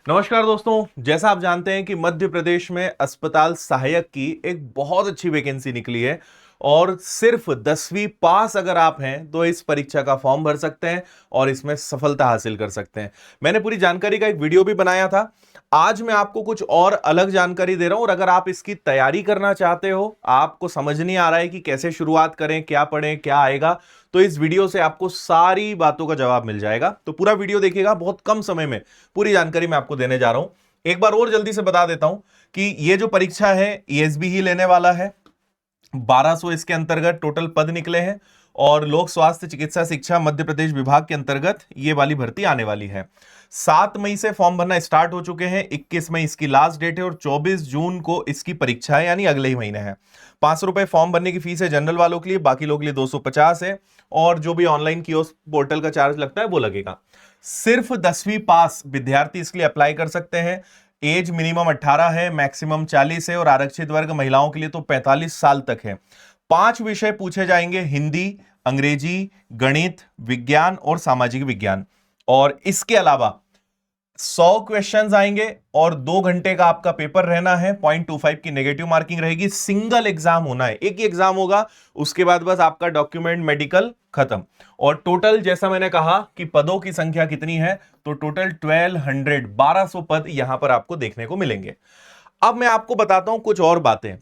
नमस्कार दोस्तों, जैसा आप जानते हैं कि मध्य प्रदेश में अस्पताल सहायक की एक बहुत अच्छी वैकेंसी निकली है और सिर्फ 10वीं पास अगर आप हैं तो इस परीक्षा का फॉर्म भर सकते हैं और इसमें सफलता हासिल कर सकते हैं। मैंने पूरी जानकारी का एक वीडियो भी बनाया था। आज मैं आपको कुछ और अलग जानकारी दे रहा हूं और अगर आप इसकी तैयारी करना चाहते हो, आपको समझ नहीं आ रहा है कि कैसे शुरुआत करें, क्या पढ़ें, क्या आएगा, तो इस वीडियो से आपको सारी बातों का जवाब मिल जाएगा। तो पूरा वीडियो देखिएगा, बहुत कम समय में पूरी जानकारी मैं आपको देने जा रहा हूं। एक बार और जल्दी से बता देता हूं कि ये जो परीक्षा है ईएसबी ही लेने वाला है। 1200 इसके अंतर्गत टोटल पद निकले हैं और लोक स्वास्थ्य चिकित्सा शिक्षा मध्य प्रदेश विभाग के अंतर्गत ये वाली भर्ती आने वाली है। 7 मई से फॉर्म भरना स्टार्ट हो चुके हैं, 21 मई इसकी लास्ट डेट है और 24 जून को इसकी परीक्षा है, यानी अगले ही महीने है। 500 रुपए फॉर्म भरने की फीस है जनरल वालों के लिए, बाकी लोगों के लिए 250 है और जो भी ऑनलाइन कियोस्क पोर्टल का चार्ज लगता है वो लगेगा। सिर्फ 10वीं पास विद्यार्थी इसके लिए अप्लाई कर सकते हैं। एज मिनिमम 18 है, मैक्सिमम 40 है और आरक्षित वर्ग महिलाओं के लिए तो 45 साल तक है। 5 विषय पूछे जाएंगे: हिंदी, अंग्रेजी, गणित, विज्ञान और सामाजिक विज्ञान। और इसके अलावा 100 क्वेश्चंस आएंगे और 2 घंटे का आपका पेपर रहना है। 0.25 की नेगेटिव मार्किंग रहेगी। सिंगल एग्जाम होना है, एक ही एग्जाम होगा, उसके बाद बस आपका डॉक्यूमेंट मेडिकल खत्म। और टोटल जैसा मैंने कहा कि पदों की संख्या कितनी है, तो टोटल 1200 पद यहां पर आपको देखने को मिलेंगे। अब मैं आपको बताता हूं कुछ और बातें।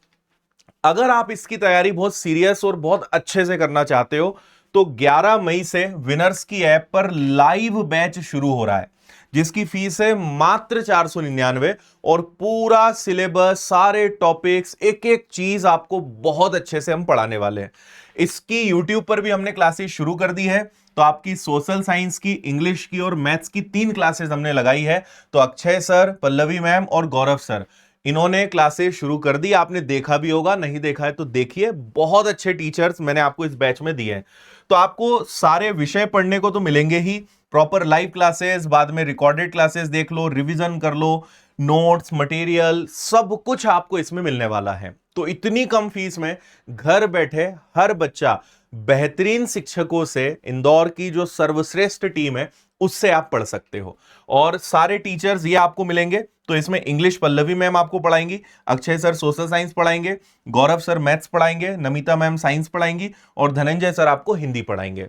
अगर आप इसकी तैयारी बहुत सीरियस और बहुत अच्छे से करना चाहते हो तो 11 मई से विनर्स की ऐप पर लाइव बैच शुरू हो रहा है, जिसकी फीस है मात्र 499 और पूरा सिलेबस, सारे टॉपिक्स, एक एक चीज आपको बहुत अच्छे से हम पढ़ाने वाले हैं। इसकी यूट्यूब पर भी हमने क्लासेस शुरू कर दी है, तो आपकी सोशल साइंस की, इंग्लिश की और मैथ्स की 3 क्लासेस हमने लगाई है। तो अक्षय सर, पल्लवी मैम और गौरव सर, इन्होंने क्लासेस शुरू कर दी। आपने देखा भी होगा, नहीं देखा है तो देखिए, बहुत अच्छे टीचर्स मैंने आपको इस बैच में दिए हैं। तो आपको सारे विषय पढ़ने को तो मिलेंगे ही, प्रॉपर लाइव क्लासेस, बाद में रिकॉर्डेड क्लासेस देख लो, रिवीजन कर लो, नोट्स, मटेरियल, सब कुछ आपको इसमें मिलने वाला है। तो इतनी कम फीस में घर बैठे हर बच्चा बेहतरीन शिक्षकों से, इंदौर की जो सर्वश्रेष्ठ टीम है उससे आप पढ़ सकते हो। और सारे टीचर्स ये आपको मिलेंगे। तो इसमें इंग्लिश पल्लवी मैम आपको पढ़ाएंगी, अक्षय सर सोशल साइंस पढ़ाएंगे, गौरव सर मैथ्स पढ़ाएंगे, नमिता मैम साइंस पढ़ाएंगी और धनंजय सर आपको हिंदी पढ़ाएंगे।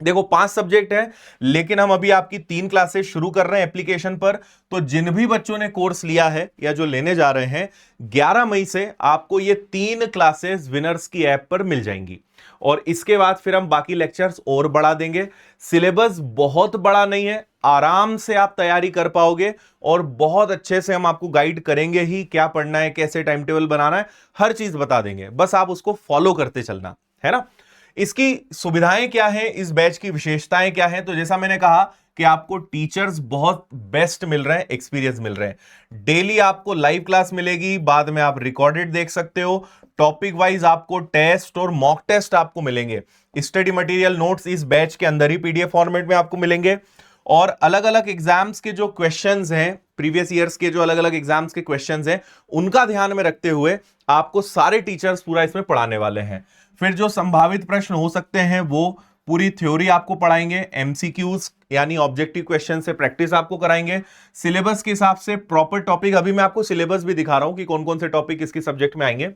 देखो 5 सब्जेक्ट है, लेकिन हम अभी आपकी 3 क्लासेस शुरू कर रहे हैं एप्लीकेशन पर। तो जिन भी बच्चों ने कोर्स लिया है या जो लेने जा रहे हैं, 11 मई से आपको ये 3 क्लासेस विनर्स की ऐप पर मिल जाएंगी और इसके बाद फिर हम बाकी लेक्चर्स और बढ़ा देंगे। सिलेबस बहुत बड़ा नहीं है, आराम से आप तैयारी कर पाओगे और बहुत अच्छे से हम आपको गाइड करेंगे ही, क्या पढ़ना है, कैसे टाइम टेबल बनाना है, हर चीज बता देंगे। बस आप उसको फॉलो करते चलना है ना। इसकी सुविधाएं क्या हैं, इस बैच की विशेषताएं क्या हैं, तो जैसा मैंने कहा कि आपको टीचर्स बहुत बेस्ट मिल रहे हैं, एक्सपीरियंस मिल रहे हैं। डेली आपको लाइव क्लास मिलेगी, बाद में आप रिकॉर्डेड देख सकते हो। टॉपिक वाइज आपको टेस्ट और मॉक टेस्ट आपको मिलेंगे। स्टडी मटेरियल नोट्स इस बैच के अंदर ही पीडीएफ फॉर्मेट में आपको मिलेंगे और अलग अलग एग्जाम्स के जो क्वेश्चंस हैं, प्रीवियस ईयर्स के जो अलग अलग एग्जाम्स के क्वेश्चंस हैं, उनका ध्यान में रखते हुए आपको सारे टीचर्स पूरा इसमें पढ़ाने वाले हैं। फिर जो संभावित प्रश्न हो सकते हैं वो पूरी थ्योरी आपको पढ़ाएंगे, एमसीक्यूज यानी ऑब्जेक्टिव क्वेश्चन से प्रैक्टिस आपको कराएंगे। सिलेबस के हिसाब से प्रॉपर टॉपिक, अभी मैं आपको सिलेबस भी दिखा रहा हूं कि कौन कौन से टॉपिक इसके सब्जेक्ट में आएंगे।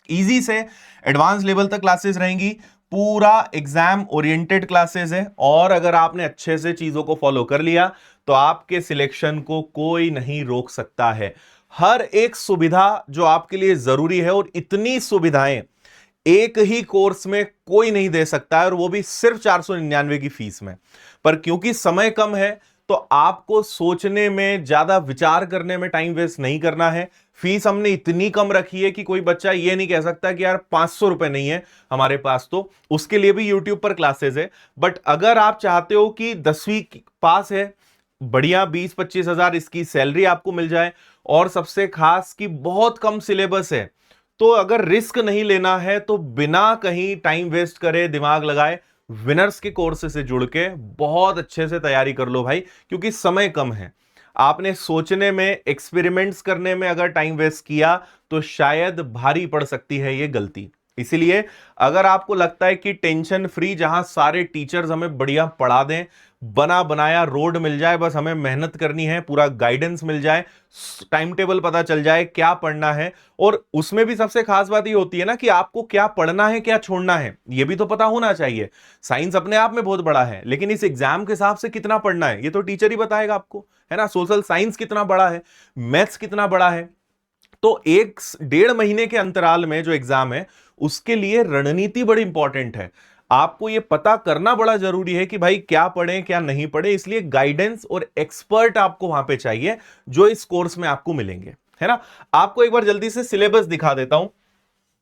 इजी से एडवांस लेवल तक क्लासेस रहेंगी, पूरा एग्जाम ओरिएंटेड क्लासेस है और अगर आपने अच्छे से चीजों को फॉलो कर लिया तो आपके सिलेक्शन को कोई नहीं रोक सकता है। हर एक सुविधा जो आपके लिए जरूरी है, और इतनी सुविधाएं एक ही कोर्स में कोई नहीं दे सकता है, और वो भी सिर्फ 499 की फीस में। पर क्योंकि समय कम है तो आपको सोचने में, ज्यादा विचार करने में टाइम वेस्ट नहीं करना है। फीस हमने इतनी कम रखी है कि कोई बच्चा ये नहीं कह सकता कि यार 500 रुपए नहीं है हमारे पास, तो उसके लिए भी यूट्यूब पर क्लासेस है। बट अगर आप चाहते हो कि 10वीं पास है, बढ़िया 20-25 हजार इसकी सैलरी आपको मिल जाए और सबसे खास कि बहुत कम सिलेबस है, तो अगर रिस्क नहीं लेना है तो बिना कहीं टाइम वेस्ट करे, दिमाग लगाए, विनर्स के कोर्स से जुड़ के बहुत अच्छे से तैयारी कर लो भाई। क्योंकि समय कम है, आपने सोचने में, एक्सपेरिमेंट्स करने में अगर टाइम वेस्ट किया तो शायद भारी पड़ सकती है ये गलती। इसीलिए अगर आपको लगता है कि टेंशन फ्री, जहां सारे टीचर्स हमें बढ़िया पढ़ा दें, बना बनाया रोड मिल जाए, बस हमें मेहनत करनी है, पूरा गाइडेंस मिल जाए, टाइम टेबल पता चल जाए क्या पढ़ना है। और उसमें भी सबसे खास बात ये होती है ना कि आपको क्या पढ़ना है क्या छोड़ना है ये भी तो पता होना चाहिए। साइंस अपने आप में बहुत बड़ा है, लेकिन इस एग्जाम के हिसाब से कितना पढ़ना है ये तो टीचर ही बताएगा आपको, है ना। सोशल साइंस कितना बड़ा है, मैथ्स कितना बड़ा है। तो 1-1.5 महीने के अंतराल में जो एग्जाम है उसके लिए रणनीति बड़ी इंपॉर्टेंट है। आपको यह पता करना बड़ा जरूरी है कि भाई क्या पढ़ें क्या नहीं पढ़े, इसलिए गाइडेंस और एक्सपर्ट आपको वहां पे चाहिए जो इस कोर्स में आपको मिलेंगे, है ना। आपको एक बार जल्दी से सिलेबस दिखा देता हूं।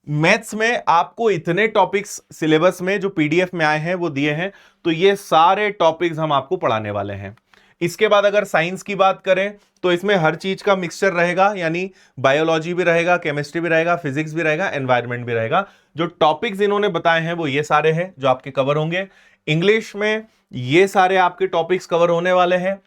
मैथ्स में आपको इतने टॉपिक्स सिलेबस में जो पीडीएफ में आए हैं वो दिए हैं, तो ये सारे टॉपिक्स हम आपको पढ़ाने वाले हैं। इसके बाद अगर साइंस की बात करें तो इसमें हर चीज का मिक्सचर रहेगा, यानी बायोलॉजी भी रहेगा, केमिस्ट्री भी रहेगा, फिजिक्स भी रहेगा, एनवायरनमेंट भी रहेगा। जो टॉपिक्स इन्होंने बताए हैं वो ये सारे हैं जो आपके कवर होंगे। इंग्लिश में ये सारे आपके टॉपिक्स कवर होने वाले हैं।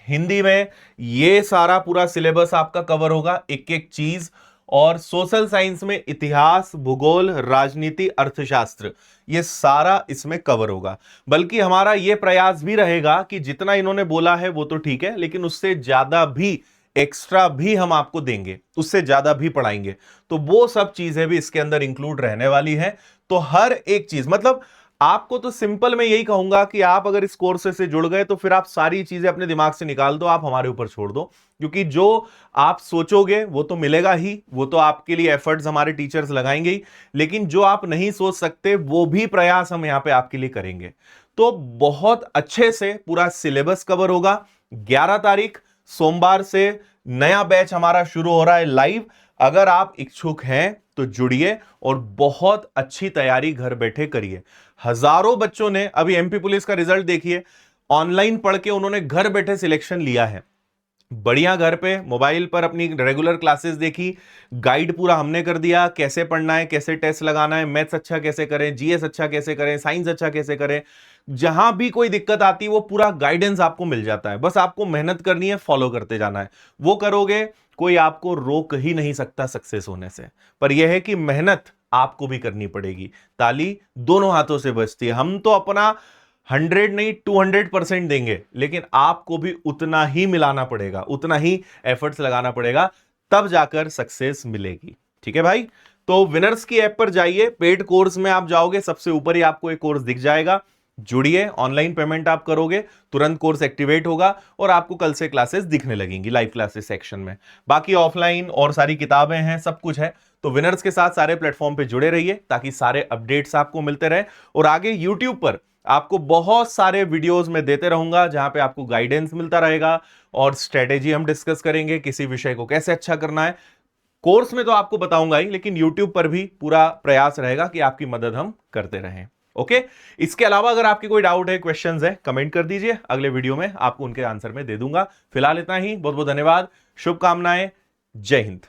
हिंदी में ये सारा पूरा सिलेबस आपका कवर होगा, एक एक चीज। और सोशल साइंस में इतिहास, भूगोल, राजनीति, अर्थशास्त्र, ये सारा इसमें कवर होगा। बल्कि हमारा यह प्रयास भी रहेगा कि जितना इन्होंने बोला है वो तो ठीक है, लेकिन उससे ज्यादा भी एक्स्ट्रा भी हम आपको देंगे, उससे ज्यादा भी पढ़ाएंगे। तो वो सब चीजें भी इसके अंदर इंक्लूड रहने वाली है। तो हर एक चीज, मतलब आपको तो सिंपल मैं यही कहूंगा कि आप अगर इस कोर्स से जुड़ गए तो फिर आप सारी चीजें अपने दिमाग से निकाल दो, आप हमारे ऊपर छोड़ दो। क्योंकि जो आप सोचोगे वो तो मिलेगा ही, वो तो आपके लिए एफर्ट्स हमारे टीचर्स लगाएंगे ही, लेकिन जो आप नहीं सोच सकते वो भी प्रयास हम यहां पे आपके लिए करेंगे। तो बहुत अच्छे से पूरा सिलेबस कवर होगा। 11 तारीख सोमवार से नया बैच हमारा शुरू हो रहा है लाइव। अगर आप इच्छुक हैं तो जुड़िए और बहुत अच्छी तैयारी घर बैठे करिए। हजारों बच्चों ने, अभी एमपी पुलिस का रिजल्ट देखिए, ऑनलाइन पढ़ के उन्होंने घर बैठे सिलेक्शन लिया है। बढ़िया, घर पे मोबाइल पर अपनी रेगुलर क्लासेस देखी, गाइड पूरा हमने कर दिया, कैसे पढ़ना है, कैसे टेस्ट लगाना है, मैथ्स अच्छा कैसे करें, जीएस अच्छा कैसे करें, साइंस अच्छा कैसे करें। जहां भी कोई दिक्कत आती है वो पूरा गाइडेंस आपको मिल जाता है, बस आपको मेहनत करनी है, फॉलो करते जाना है। वो करोगे कोई आपको रोक ही नहीं सकता सक्सेस होने से। पर यह है कि मेहनत आपको भी करनी पड़ेगी। ताली दोनों हाथों से बजती है। हम तो अपना 100 नहीं 200% देंगे, लेकिन आपको भी उतना ही मिलाना पड़ेगा, उतना ही एफर्ट्स लगाना पड़ेगा, तब जाकर सक्सेस मिलेगी। ठीक है भाई। तो विनर्स की ऐप पर जाइए, पेड कोर्स में आप जाओगे, सबसे ऊपर ही आपको एक कोर्स दिख जाएगा। जुड़िए, ऑनलाइन पेमेंट आप करोगे, तुरंत कोर्स एक्टिवेट होगा और आपको कल से क्लासेस दिखने लगेंगी लाइव क्लासेस सेक्शन में। बाकी ऑफलाइन और सारी किताबें हैं, सब कुछ है। तो विनर्स के साथ सारे प्लेटफॉर्म पे जुड़े रहिए ताकि सारे अपडेट्स आपको मिलते रहे। और आगे यूट्यूब पर आपको बहुत सारे वीडियोस में देते रहूंगा जहां पे आपको गाइडेंस मिलता रहेगा और स्ट्रेटेजी हम डिस्कस करेंगे, किसी विषय को कैसे अच्छा करना है। कोर्स में तो आपको बताऊंगा ही, लेकिन यूट्यूब पर भी पूरा प्रयास रहेगा कि आपकी मदद हम करते रहें। ओके। इसके अलावा अगर आपकी कोई डाउट है, क्वेश्चंस है, कमेंट कर दीजिए, अगले वीडियो में आपको उनके आंसर में दे दूंगा। फिलहाल इतना ही, बहुत बहुत धन्यवाद, शुभकामनाएं, जय हिंद।